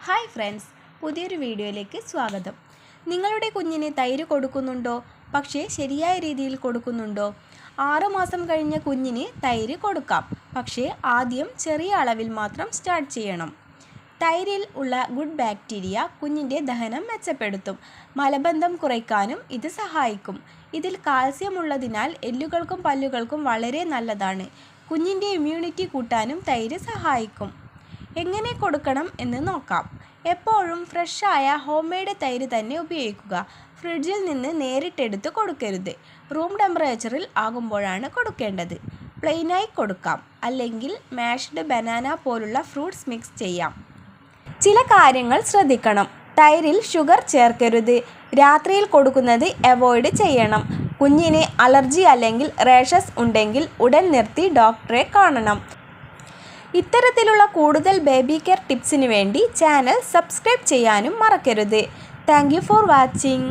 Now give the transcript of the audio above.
Hi friends, പുതിയൊരു വീഡിയോയിലേക്ക് സ്വാഗതം. നിങ്ങളുടെ കുഞ്ഞിന് തൈര് കൊടുക്കുന്നുണ്ടോ? പക്ഷേ ശരിയായ രീതിയിൽ കൊടുക്കുന്നുണ്ടോ? 6 മാസം കഴിഞ്ഞ കുഞ്ഞിന് തൈര് കൊടുക്കാം, പക്ഷേ ആദ്യം ചെറിയ അളവിൽ മാത്രം സ്റ്റാർട്ട് ചെയ്യണം. തൈരിൽ ഉള്ള ഗുഡ് ബാക്ടീരിയ കുഞ്ഞിൻ്റെ ദഹനം മെച്ചപ്പെടുത്തും. മലബന്ധം കുറയ്ക്കാനും ഇത് സഹായിക്കും. ഇതിൽ കാൽസ്യം ഉള്ളതിനാൽ എല്ലുകൾക്കും പല്ലുകൾക്കും വളരെ നല്ലതാണ്. കുഞ്ഞിൻ്റെ ഇമ്മ്യൂണിറ്റി കൂട്ടാനും തൈര് സഹായിക്കും. എങ്ങനെ കൊടുക്കണം എന്ന് നോക്കാം. എപ്പോഴും ഫ്രഷായ ഹോം മെയ്ഡ് തൈര് തന്നെ ഉപയോഗിക്കുക. ഫ്രിഡ്ജിൽ നിന്ന് നേരിട്ടെടുത്ത് കൊടുക്കരുത്. റൂം ടെമ്പറേച്ചറിൽ ആകുമ്പോഴാണ് കൊടുക്കേണ്ടത്. പ്ലെയിനായി കൊടുക്കാം, അല്ലെങ്കിൽ മാഷ്ഡ് ബനാന പോലുള്ള ഫ്രൂട്ട്സ് മിക്സ് ചെയ്യാം. ചില കാര്യങ്ങൾ ശ്രദ്ധിക്കണം. തൈരിൽ ഷുഗർ ചേർക്കരുത്. രാത്രിയിൽ കൊടുക്കുന്നത് അവോയ്ഡ് ചെയ്യണം. കുഞ്ഞിന് അലർജി അല്ലെങ്കിൽ റാഷസ് ഉണ്ടെങ്കിൽ ഉടൻ നിർത്തി ഡോക്ടറെ കാണണം. ഇത്തരത്തിലുള്ള കൂടുതൽ ബേബി കെയർ ടിപ്സിന് വേണ്ടി ചാനൽ സബ്സ്ക്രൈബ് ചെയ്യാനും മറക്കരുത്. Thank you for watching.